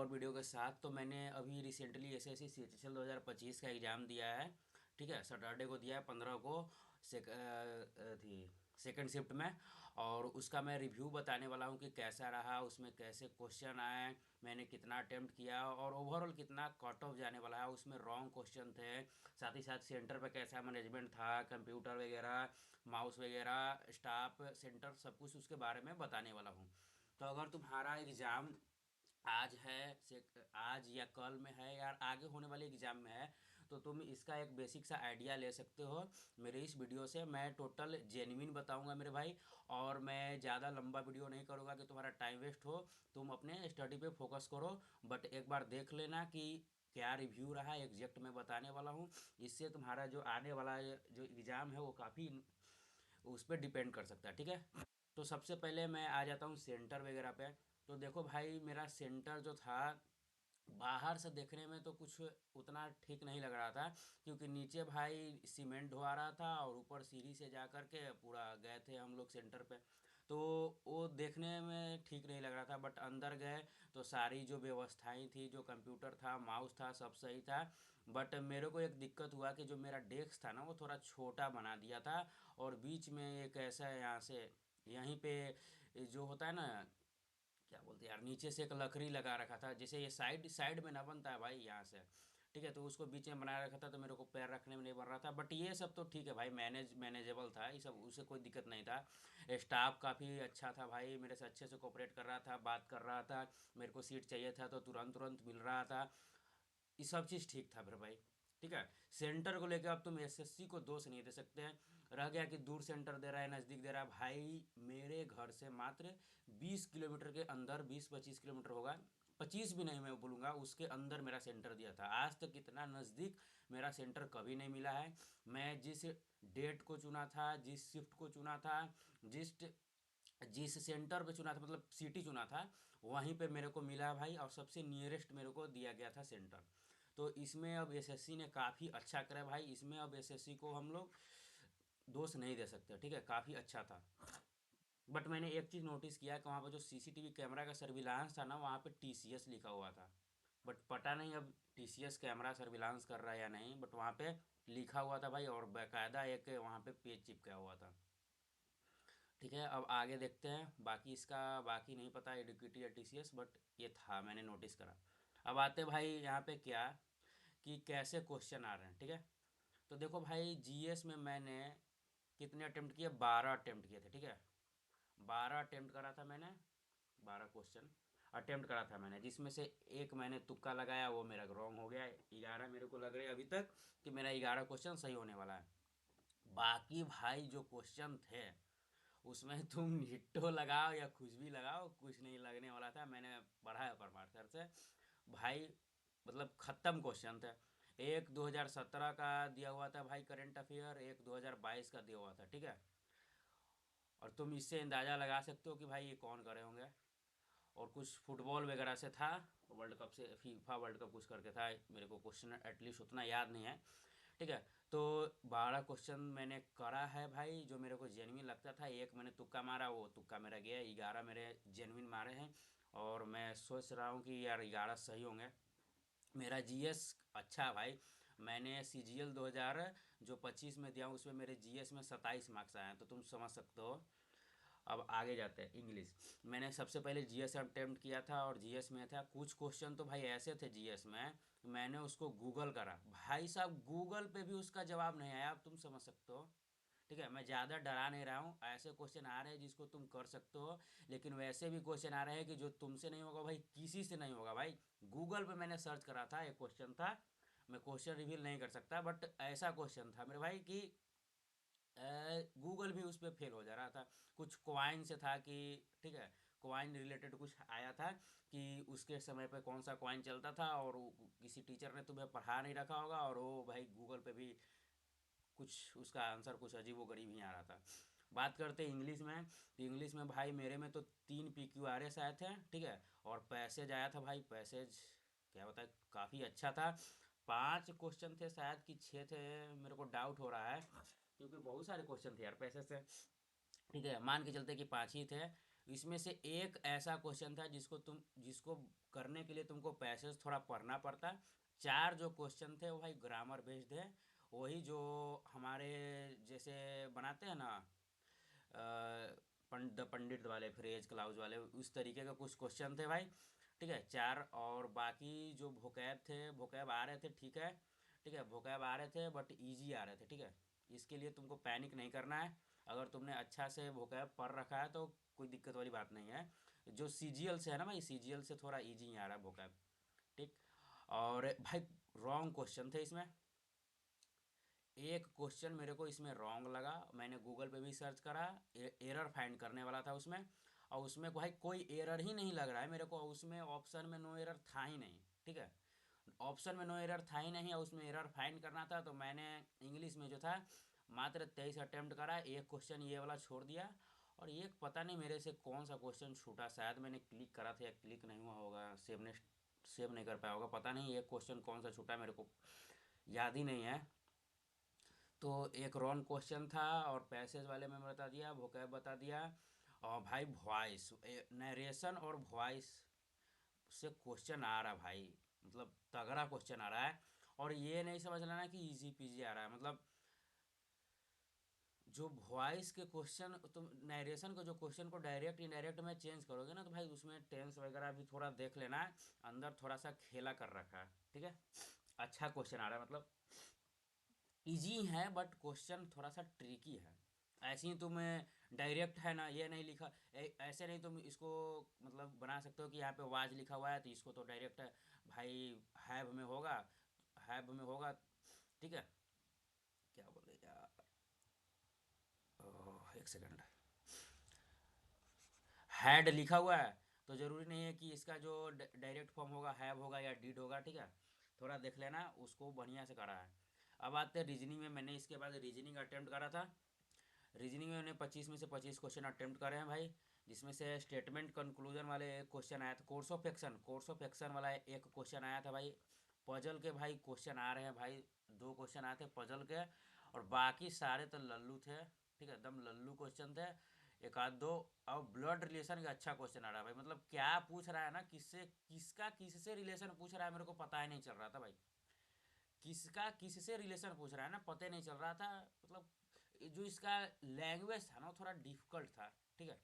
और वीडियो के साथ। तो मैंने अभी रिसेंटली एसएससी सीजीएल 2025 का एग्ज़ाम दिया है। ठीक है, सैटरडे को दिया है, 15 को थी सेकंड शिफ्ट में। और उसका मैं रिव्यू बताने वाला हूँ कि कैसा रहा, उसमें कैसे क्वेश्चन आए, मैंने कितना अटेम्प्ट किया और ओवरऑल कितना कट ऑफ जाने वाला है। उसमें रॉन्ग क्वेश्चन थे, साथ ही साथ सेंटर पे कैसा मैनेजमेंट था, कंप्यूटर वगैरह, माउस वगैरह, स्टाफ सेंटर, सब कुछ उसके बारे में बताने वाला हूँ। तो अगर तुम्हारा एग्ज़ाम आज है से आज या कल में है या आगे होने वाले एग्ज़ाम में है, तो तुम इसका एक बेसिक सा आइडिया ले सकते हो मेरे इस वीडियो से। मैं टोटल जेन्युइन बताऊंगा मेरे भाई, और मैं ज़्यादा लंबा वीडियो नहीं करूँगा कि तुम्हारा टाइम वेस्ट हो। तुम अपने स्टडी पे फोकस करो, बट एक बार देख लेना कि क्या रिव्यू रहा, एग्जैक्ट मैं बताने वाला हूँ। इससे तुम्हारा जो आने वाला जो एग्ज़ाम है वो काफ़ी उस पर डिपेंड कर सकता है। ठीक है, तो सबसे पहले मैं आ जाता हूँ सेंटर वगैरह पे। तो देखो भाई, मेरा सेंटर जो था, बाहर से देखने में तो कुछ उतना ठीक नहीं लग रहा था, क्योंकि नीचे भाई सीमेंट ढोआ रहा था और ऊपर सीढ़ी से जा कर के पूरा गए थे हम लोग सेंटर पे। तो वो देखने में ठीक नहीं लग रहा था, बट अंदर गए तो सारी जो व्यवस्थाएं थी, जो कंप्यूटर था, माउस था, सब सही था। बट मेरे को एक दिक्कत हुआ कि जो मेरा डेस्क था ना, वो थोड़ा छोटा बना दिया था। और बीच में एक ऐसा यहाँ से यहीं पे जो होता है ना, क्या बोलते हैं यार, नीचे से एक लकड़ी लगा रखा था, जैसे ये साइड साइड में ना बनता है भाई यहाँ से। ठीक है, तो उसको बीच में बना रखा था, तो मेरे को पैर रखने में नहीं बन रहा था। बट ये सब तो ठीक है भाई, मैनेजेबल था ये सब, उससे कोई दिक्कत नहीं था। स्टाफ काफ़ी अच्छा था भाई, मेरे से अच्छे से कोऑपरेट कर रहा था, बात कर रहा था। मेरे को सीट चाहिए था तो तुरंत तुरंत मिल रहा था। ये सब चीज़ ठीक था फिर भाई। ठीक है, सेंटर को लेकर अब तुम एसएससी को दोष नहीं दे सकते हैं। रह गया कि दूर सेंटर दे रहा है, नज़दीक दे रहा है, भाई मेरे घर से मात्र 20 किलोमीटर के अंदर, 20-25 किलोमीटर होगा, 25 भी नहीं मैं बोलूँगा, उसके अंदर मेरा सेंटर दिया था। आज तक इतना नज़दीक मेरा सेंटर कभी नहीं मिला है। मैं जिस डेट को चुना था, जिस शिफ्ट को चुना था, जिस जिस सेंटर पे चुना था, मतलब सिटी चुना था, वहीं पे मेरे को मिला भाई, और सबसे नियरेस्ट मेरे को दिया गया था सेंटर। तो इसमें अब एसएससी ने काफ़ी अच्छा करा भाई, इसमें अब एसएससी को हम लोग दोष नहीं दे सकते। ठीक है, काफ़ी अच्छा था। बट मैंने एक चीज़ नोटिस किया कि वहाँ पर जो सीसीटीवी कैमरा का सर्विलांस था ना, वहाँ पे टीसीएस लिखा हुआ था। बट पता नहीं अब टीसीएस कैमरा सर्विलांस कर रहा है या नहीं, बट वहाँ पे लिखा हुआ था भाई, और बाकायदा एक वहाँ पे पेज चिपका हुआ था। ठीक है, अब आगे देखते हैं। बाकी इसका बाकी नहीं पता एडुकेटी या टीसीएस, बट ये था, मैंने नोटिस करा। अब आते भाई यहाँ पे क्या, कि कैसे क्वेश्चन आ रहे हैं। ठीक है, तो देखो भाई, जीएस में मैंने कितने अटेम्प्ट किए, 12 अटेम्प्ट किए थे। ठीक है, 12 अटेम्प्ट करा था मैंने, 12 क्वेश्चन अटेम्प्ट करा था मैंने, जिसमें से एक मैंने तुक्का लगाया, वो मेरा रॉन्ग हो गया। 11 मेरे को लग रहे हैं अभी तक कि मेरा 11 क्वेश्चन सही होने वाला है। बाकी भाई जो क्वेश्चन थे, उसमें तुम निट्टो लगाओ या कुछ भी लगाओ, कुछ नहीं लगने वाला था। मैंने पढ़ा है परमार्थ सर से भाई, मतलब ख़त्म क्वेश्चन थे। एक 2017 का दिया हुआ था भाई करंट अफेयर, एक 2022 का दिया हुआ था। ठीक है, और तुम इससे अंदाज़ा लगा सकते हो कि भाई ये कौन करे होंगे। और कुछ फुटबॉल वगैरह से था, वर्ल्ड कप से, फीफा वर्ल्ड कप कुछ करके था, मेरे को क्वेश्चन एटलीस्ट उतना याद नहीं है। ठीक है, तो 12 क्वेश्चन मैंने करा है भाई, जो मेरे को जेन्युइन लगता था। एक मैंने तुक्का मारा, वो तुक्का मेरा गया। 11 मेरे जेन्युइन मारे हैं, और मैं सोच रहा हूँ कि यार 11 सही होंगे। मेरा जीएस अच्छा है भाई। मैंने सीजीएल 2025 में दिया हूँ, उसमें मेरे जीएस में 27 मार्क्स आए हैं, तो तुम समझ सकते हो। अब आगे जाते हैं इंग्लिश। मैंने सबसे पहले जीएस अटेम्प्ट किया था, और जीएस में था कुछ क्वेश्चन तो भाई ऐसे थे जीएस में, मैंने उसको गूगल करा भाई साहब, गूगल पे भी उसका जवाब नहीं आया। अब तुम समझ सकते हो। ठीक है, मैं ज़्यादा डरा नहीं रहा हूँ, ऐसे क्वेश्चन आ रहे हैं जिसको तुम कर सकते हो, लेकिन वैसे भी क्वेश्चन आ रहे हैं कि जो तुमसे नहीं होगा भाई, किसी से नहीं होगा भाई। गूगल पे मैंने सर्च करा था, एक क्वेश्चन था, मैं क्वेश्चन रिवील नहीं कर सकता, बट ऐसा क्वेश्चन था मेरे भाई कि गूगल भी उस पर फेल हो जा रहा था। कुछ क्वाइन से था कि, ठीक है, क्वाइन रिलेटेड कुछ आया था कि उसके समय पे कौन सा क्वाइन चलता था, और किसी टीचर ने तुम्हें पढ़ा नहीं रखा होगा, और वो भाई गूगल पे भी कुछ उसका आंसर कुछ अजीब व गरीब ही आ रहा था। बात करते हैं इंग्लिश में, तो इंग्लिश में भाई मेरे में तो 3 PQRS आए थे। ठीक है, और पैसेज आया था भाई, पैसेज क्या बताए, काफ़ी अच्छा था। 5 क्वेश्चन थे शायद कि 6 थे, मेरे को डाउट हो रहा है, क्योंकि बहुत सारे क्वेश्चन थे यार पैसेज से। ठीक है, मान के चलते कि 5 ही थे। इसमें से एक ऐसा क्वेश्चन था जिसको करने के लिए तुमको पैसेज थोड़ा पढ़ना पड़ता। चार जो क्वेश्चन थे वो भाई ग्रामर बेस्ड है, वही जो हमारे जैसे बनाते हैं ना, पंडित वाले फ्रेज क्लाउज वाले, उस तरीके का कुछ क्वेश्चन थे भाई। ठीक है, चार। और बाकी जो भोकैब थे, भोकैब आ रहे थे, ठीक है। ठीक है, भोकैब आ रहे थे बट इजी आ रहे थे। ठीक है, इसके लिए तुमको पैनिक नहीं करना है। अगर तुमने अच्छा से भोकैब पढ़ रखा है तो कोई दिक्कत वाली बात नहीं है। जो सीजीएल से है ना भाई, सीजीएल से थोड़ा इजी आ रहा है भोकैब। ठीक। और भाई रॉन्ग क्वेश्चन थे इसमें। एक क्वेश्चन मेरे को इसमें रॉन्ग लगा, मैंने गूगल पे भी सर्च करा, एरर फाइंड करने वाला था उसमें, और उसमें भाई कोई एरर ही नहीं लग रहा है मेरे को, उसमें ऑप्शन में नो एरर था ही नहीं। ठीक है, ऑप्शन में नो एरर था ही नहीं और उसमें एरर फाइंड करना था, तो मैंने इंग्लिश में जो था मात्र 23 अटेम्प्ट करा, एक क्वेश्चन ये वाला छोड़ दिया। और एक पता नहीं मेरे से कौन सा क्वेश्चन छूटा, शायद मैंने क्लिक करा था या क्लिक नहीं हुआ होगा, सेव नहीं कर पाया होगा, पता नहीं एक क्वेश्चन कौन सा छूटा मेरे को याद ही नहीं है। तो एक रॉन्ग क्वेश्चन था, और पैसेज वाले में बता दिया, वोकैब बता दिया। और भाई वॉइस नरेशन और वॉइस से क्वेश्चन आ रहा भाई, मतलब तगड़ा क्वेश्चन आ रहा है। और ये नहीं समझ लेना कि इजी पीजी आ रहा है, मतलब जो वॉइस के क्वेश्चन, तुम नरेशन को जो क्वेश्चन को डायरेक्ट इनडायरेक्ट में चेंज करोगे ना, तो भाई उसमें टेंस वगैरह भी थोड़ा देख लेना है, अंदर थोड़ा सा खेला कर रखा है। ठीक है, अच्छा क्वेश्चन आ रहा है, मतलब इजी है बट क्वेश्चन थोड़ा सा ट्रिकी है। ऐसे ही तुम डायरेक्ट है ना, ये नहीं लिखा, ऐसे नहीं तुम इसको मतलब बना सकते हो कि यहाँ पे वाज लिखा हुआ है तो इसको तो डायरेक्ट है भाई हैव में होगा, हैव में होगा। ठीक है, क्या बोले यार, एक सेकंड, हैड लिखा हुआ है तो ज़रूरी नहीं है कि इसका जो डायरेक्ट फॉर्म होगा हैव होगा या डिड होगा। ठीक है, थोड़ा देख लेना, उसको बढ़िया से करा है। अब आते हैं रीजनिंग में, मैंने इसके बाद रीजनिंग अटेम्प्ट करा था। रीजनिंग में मैंने 25 में से 25 क्वेश्चन अटेम्प्ट करे हैं भाई, जिसमें से स्टेटमेंट कंक्लूजन वाले एक क्वेश्चन आया था, कोर्स ऑफ एक्शन वाला एक क्वेश्चन आया था भाई। पजल के भाई क्वेश्चन आ रहे हैं भाई, दो क्वेश्चन आए थे पजल के, और बाकी सारे तो लल्लू थे। ठीक है, एकदम लल्लू क्वेश्चन थे, एक आध दो। और ब्लड रिलेशन का अच्छा क्वेश्चन आ रहा है भाई, मतलब क्या पूछ रहा है ना, किससे किसका किससे रिलेशन पूछ रहा है, मेरे को पता ही नहीं चल रहा था भाई। किसका किससे रिलेशन पूछ रहा है ना, पता ही नहीं चल रहा था। मतलब जो इसका लैंग्वेज था ना वो थोड़ा डिफिकल्ट था। ठीक है,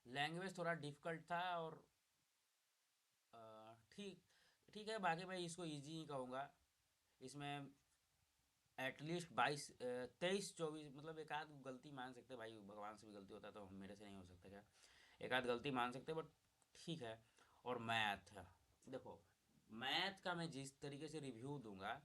लैंग्वेज थोड़ा डिफिकल्ट था। और ठीक, ठीक है, बाकी मैं इसको इजी ही कहूँगा। इसमें एटलीस्ट 22 23 24, मतलब एक आध गलती मान सकते हैं भाई, भगवान से भी गलती होता है तो मेरे से नहीं हो सकता क्या, एक आध गलती मान सकते हैं बट ठीक है। और मैथ, देखो मैथ का मैं जिस तरीके से रिव्यू दूंगा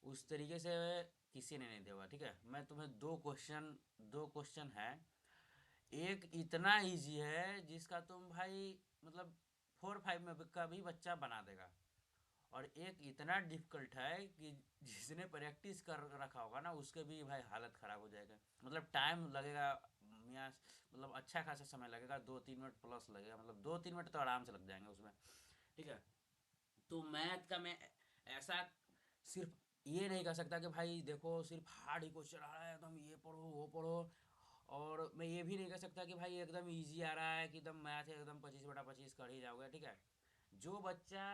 उस तरीके से किसी ने नहीं देगा। ठीक है, मैं तुम्हें दो क्वेश्चन है, एक इतना इजी है जिसका तुम भाई मतलब 4 5 में का भी बच्चा बना देगा, और एक इतना डिफिकल्ट है कि जिसने प्रैक्टिस कर रखा होगा ना उसके भी भाई हालत ख़राब हो जाएगा, मतलब टाइम लगेगा मियाँ, मतलब अच्छा खासा समय लगेगा, 2 3 मिनट प्लस लगेगा, मतलब 2 3 मिनट तो आराम से लग जाएंगे उसमें। ठीक है, तो मैथ का मैं ऐसा सिर्फ ये नहीं कह सकता कि भाई देखो सिर्फ हार्ड ही क्वेश्चन आ रहा है एकदम ये पढ़ो वो पढ़ो, और मैं ये भी नहीं कह सकता कि भाई एकदम इजी आ रहा है कि एकदम मैथ है एकदम 25/25 कर ही जाओगे। ठीक है, जो बच्चा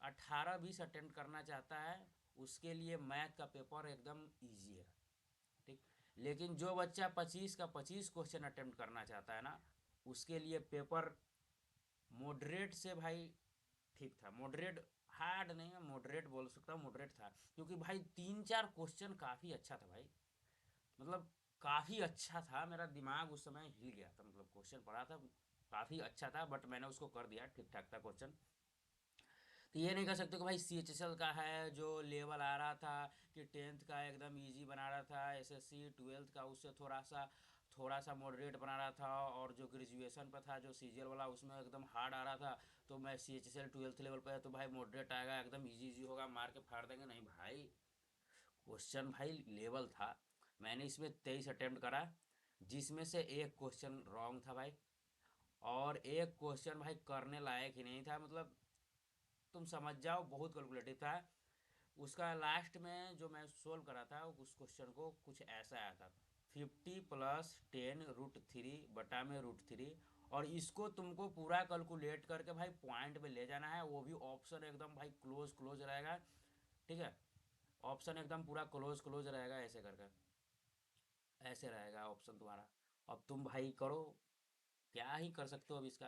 18 20 अटेम्प्ट करना चाहता है उसके लिए मैथ का पेपर एकदम ईजी है। ठीक, लेकिन जो बच्चा 25 का 25 क्वेश्चन अटेम्प्ट करना चाहता है ना उसके लिए पेपर मॉडरेट से भाई ठीक था, मॉडरेट, हार्ड नहीं है, मॉडरेट बोल सकता हूँ, मॉडरेट था, क्योंकि भाई 3 4 क्वेश्चन काफ़ी अच्छा था भाई, मतलब काफ़ी अच्छा था, मेरा दिमाग उस समय हिल गया था, मतलब क्वेश्चन पढ़ा था काफ़ी अच्छा था, बट मैंने उसको कर दिया, ठीक ठाक था क्वेश्चन। तो ये नहीं कह सकते कि भाई CHSL का है जो लेवल आ रहा था कि 10th का एकदम इजी बना रहा था, SSC 12th का उससे थोड़ा सा मॉडरेट बना रहा था, और जो ग्रेजुएशन पर था जो CGL वाला उसमें एकदम हार्ड आ रहा था, तो मैं CHSL 12th लेवल पर है तो भाई मॉडरेट आएगा एकदम इजी इजी होगा मार के फाड़ देंगे, नहीं भाई, क्वेश्चन भाई लेवल था। मैंने इसमें 23 अटेम्प्ट करा, जिसमें से एक क्वेश्चन रॉन्ग था भाई, और एक क्वेश्चन भाई करने लायक ही नहीं था, मतलब तुम समझ जाओ बहुत कैलकुलेटिव था। उसका लास्ट में जो मैं सोल्व करा था उस क्वेश्चन को कुछ ऐसा आया था, 50 + 10√3 और इसको तुमको पूरा कैलकुलेट करके भाई पॉइंट पे ले जाना है, वो भी ऑप्शन एकदम भाई क्लोज क्लोज रहेगा। ठीक है, ऑप्शन एकदम पूरा क्लोज क्लोज रहेगा, ऐसे करके ऐसे रहेगा ऑप्शन तुम्हारा। अब तुम भाई करो, क्या ही कर सकते हो अब इसका।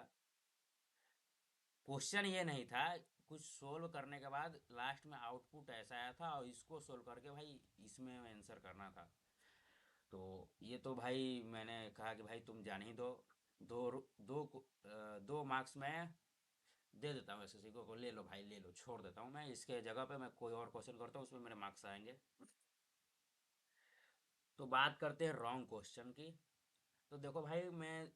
क्वेश्चन ये नहीं था, कुछ सोल्व करने के बाद लास्ट में आउटपुट ऐसा आया था और इसको सोल्व करके भाई इसमें आंसर करना था। तो ये तो भाई मैंने कहा कि भाई तुम जान ही दो। दो दो 2 मार्क्स में दे देता हूँ एसएससी को, ले लो भाई ले लो, छोड़ देता हूँ मैं, इसके जगह पे मैं कोई और क्वेश्चन करता हूँ, उसमें मेरे मार्क्स आएंगे। तो बात करते हैं रॉन्ग क्वेश्चन की। तो देखो भाई मैं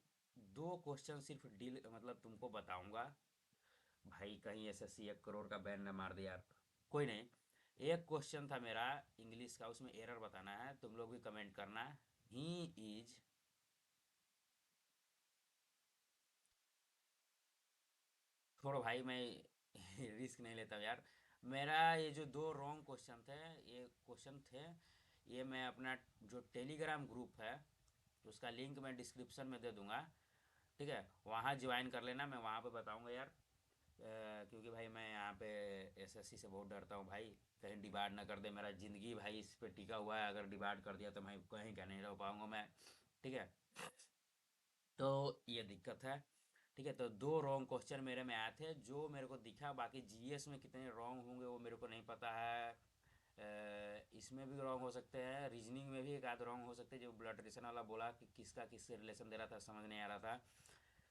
2 क्वेश्चन सिर्फ डील मतलब तुमको बताऊंगा, भाई कहीं एसएससी 1 करोड़ का बैन न मार दे यार। कोई नहीं, एक क्वेश्चन था मेरा इंग्लिश का, उसमें एरर बताना है, तुम लोग भी कमेंट करना। ही इज, छोड़ो भाई मैं रिस्क नहीं लेता यार। मेरा ये जो 2 रॉन्ग क्वेश्चन थे, ये क्वेश्चन थे, ये मैं अपना जो टेलीग्राम ग्रुप है उसका लिंक मैं डिस्क्रिप्शन में दे दूंगा। ठीक है, वहाँ ज्वाइन कर लेना, मैं वहाँ पे बताऊंगा यार। क्योंकि भाई मैं यहाँ पे एसएससी से बहुत डरता हूँ भाई, कहीं डिबार ना कर दे, मेरा ज़िंदगी भाई इस पे टिका हुआ है, अगर डिबार कर दिया तो मैं कहीं का नहीं रह पाऊँगा मैं। ठीक है, तो ये दिक्कत है। ठीक है, तो 2 रॉन्ग क्वेश्चन मेरे में आए थे जो मेरे को दिखा, बाकी जीएस में कितने रॉन्ग होंगे वो मेरे को नहीं पता है। इसमें भी रॉन्ग हो सकते हैं, रीजनिंग में भी एक आध रॉन्ग हो सकते हैं, जो ब्लड रिलेशन वाला बोला कि किसका किससे रिलेशन दे रहा था समझ नहीं आ रहा था,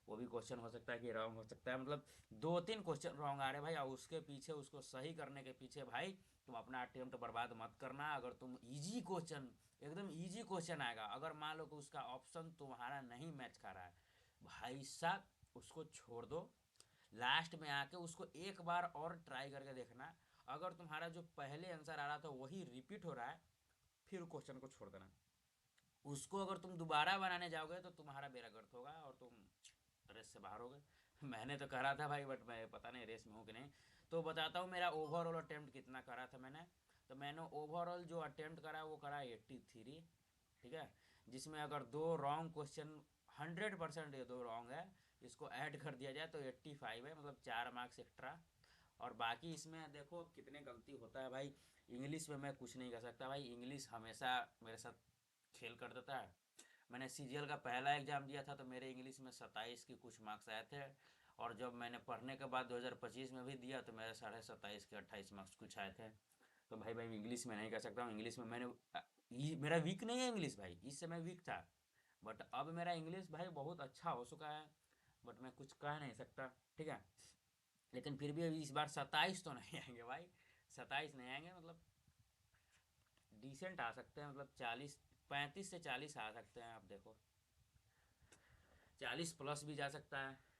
वो भी क्वेश्चन हो सकता है कि रॉन्ग हो सकता है। मतलब 2-3 क्वेश्चन रॉन्ग आ रहे भाई, और उसके पीछे उसको सही करने के पीछे भाई तुम अपना अटेम्प्ट बर्बाद मत करना। अगर तुम इजी क्वेश्चन, एकदम इजी क्वेश्चन आएगा, अगर मान लो कि उसका ऑप्शन तुम्हारा नहीं मैच कर रहा है, भाई साहब उसको छोड़ दो, लास्ट में आके उसको एक बार और ट्राई करके देखना। अगर तुम्हारा जो पहले आंसर आ रहा था वही रिपीट हो रहा है, फिर क्वेश्चन को छोड़ देना। उसको अगर तुम दोबारा बनाने जाओगे तो तुम्हारा बेड़ा गर्क होगा और तुम रेस से बाहर हो गए। मैंने तो करा था भाई, बट मैं पता नहीं रेस में हूँ कि नहीं। तो बताता हूँ मेरा ओवरऑल अटेम्प्ट कितना करा था मैंने। तो मैंने ओवरऑल जो अटेम्प्ट करा वो करा 83। ठीक है, जिसमें अगर 2 रॉन्ग क्वेश्चन, 100% ये 2 रॉन्ग है, इसको ऐड कर दिया जाए तो 85 है, मतलब 4 मार्क्स एक्स्ट्रा। और बाकी इसमें देखो अब कितने गलती होता है भाई। इंग्लिश में मैं कुछ नहीं कर सकता भाई, इंग्लिश हमेशा मेरे साथ खेल कर देता है। मैंने सीजीएल का पहला एग्ज़ाम दिया था तो मेरे इंग्लिश में 27 के कुछ मार्क्स आए थे, और जब मैंने पढ़ने के बाद 2025 में भी दिया तो मेरे 27.5 के 28 मार्क्स कुछ आए थे। तो भाई भाई इंग्लिश में नहीं कर सकता हूँ, इंग्लिश में मैंने मेरा वीक नहीं है इंग्लिश भाई, इस समय वीक था, बट अब मेरा इंग्लिश भाई बहुत अच्छा हो चुका है, बट मैं कुछ कह नहीं सकता। ठीक है, लेकिन फिर भी अभी इस बार 27 तो नहीं आएंगे भाई, 27 नहीं आएंगे, मतलब डिसेंट आ सकते हैं, मतलब 40, 35 से 40 आ सकते हैं, आप देखो 40+ भी जा सकता है।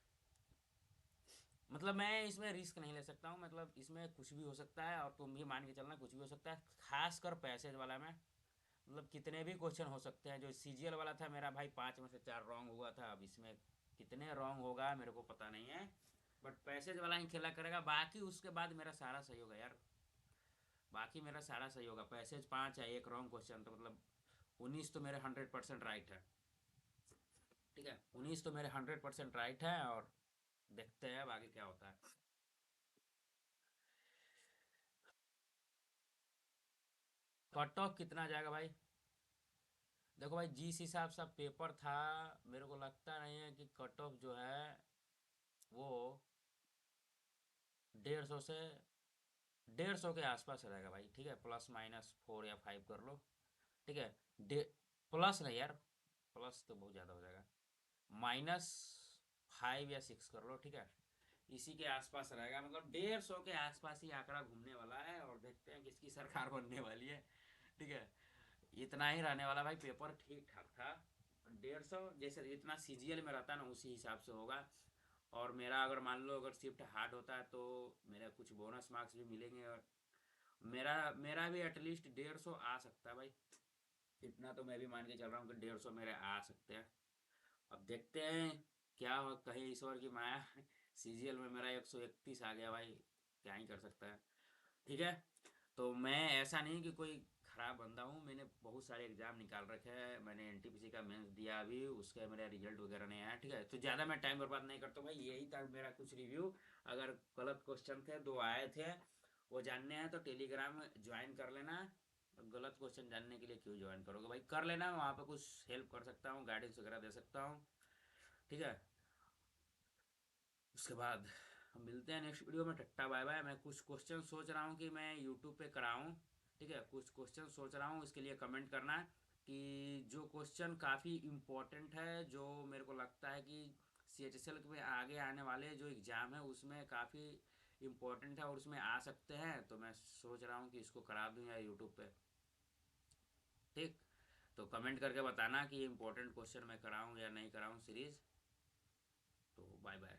मतलब मैं इसमें रिस्क नहीं ले सकता हूँ, मतलब इसमें कुछ भी हो सकता है, और तुम भी मान के चलना कुछ भी हो सकता है, खासकर पैसेज वाला में। मतलब कितने भी क्वेश्चन हो सकते हैं, जो सीजीएल वाला था मेरा भाई 5 में से 4 रॉन्ग हुआ था, अब इसमें कितने रॉन्ग होगा मेरे को पता नहीं है, बट पैसेज वाला ही खेला करेगा, बाकी उसके बाद मेरा सारा सही होगा यार। बाकी मेरा सारा सही होगा, पैसेज 5 है, एक रॉन्ग क्वेश्चन, तो मतलब 19 तो मेरे 100% राइट है। ठीक है, 19 तो मेरे 100% राइट है, और देखते हैं अब आगे क्या होता है। कट ऑफ कितना जाएगा भाई? देखो भाई जिस हिसाब से पेपर था, मेरे को लगता नहीं है कि कट ऑफ जो है वो 150 से 150 के आसपास रहेगा भाई। ठीक है, ±4 या 5 कर लो। ठीक है, डे प्लस नहीं यार, प्लस तो बहुत ज़्यादा हो जाएगा, -5 या 6 कर लो। ठीक है, इसी के आसपास रहेगा, मतलब 150 के आसपास ही आंकड़ा घूमने वाला है, और देखते हैं किसकी सरकार बनने वाली है। ठीक है, इतना ही रहने वाला भाई, पेपर ठीक ठाक था। 150 जैसे जितना सीजीएल में रहता है ना उसी हिसाब से होगा। और मेरा अगर मान लो अगर शिफ्ट हार्ड होता है तो मेरा कुछ बोनस मार्क्स भी मिलेंगे, और मेरा मेरा भी एटलीस्ट 150 आ सकता है भाई। इतना तो मैं भी मान के चल रहा हूँ कि 150 मेरे आ सकते हैं। अब देखते हैं क्या हो, कहीं ईश्वर की माया सीजीएल में मेरा 131 आ गया भाई, क्या ही कर सकता है। ठीक है, तो मैं ऐसा नहीं कि कोई ख़राब बंदा हूँ, मैंने बहुत सारे एग्ज़ाम निकाल रखे हैं, मैंने एनटीपीसी का मेंस दिया अभी, उसका मेरा रिजल्ट वगैरह नहीं आया, ठीक है। तो ज़्यादा मैं टाइम बर्बाद नहीं करता भाई, यही था मेरा कुछ रिव्यू। अगर गलत क्वेश्चन थे, दो आए थे, वो जानने हैं तो टेलीग्राम ज्वाइन कर लेना। गलत क्वेश्चन जानने के लिए क्यों ज्वाइन करोगे भाई, कर लेना, वहाँ पे कुछ हेल्प कर सकता हूँ, गाइडेंस वगैरह दे सकता हूँ, ठीक है। उसके बाद हम मिलते हैं नेक्स्ट वीडियो में। टट्टा बाय बाय। मैं कुछ क्वेश्चन सोच रहा हूँ कि मैं यूट्यूब पे कराऊँ, ठीक है, कुछ क्वेश्चन सोच रहा हूँ, इसके लिए कमेंट करना कि जो क्वेश्चन काफ़ी इम्पोर्टेंट है, जो मेरे को लगता है कि सी एच एस एल में आगे आने वाले जो एग्ज़ाम है उसमें काफ़ी इम्पोर्टेंट है और उसमें आ सकते हैं, तो मैं सोच रहा हूँ कि इसको करा दूँ या यूट्यूब पे, ठीक। तो कमेंट करके बताना कि इम्पोर्टेंट क्वेश्चन मैं कराऊँ या नहीं कराऊँ सीरीज़। तो बाय बाय।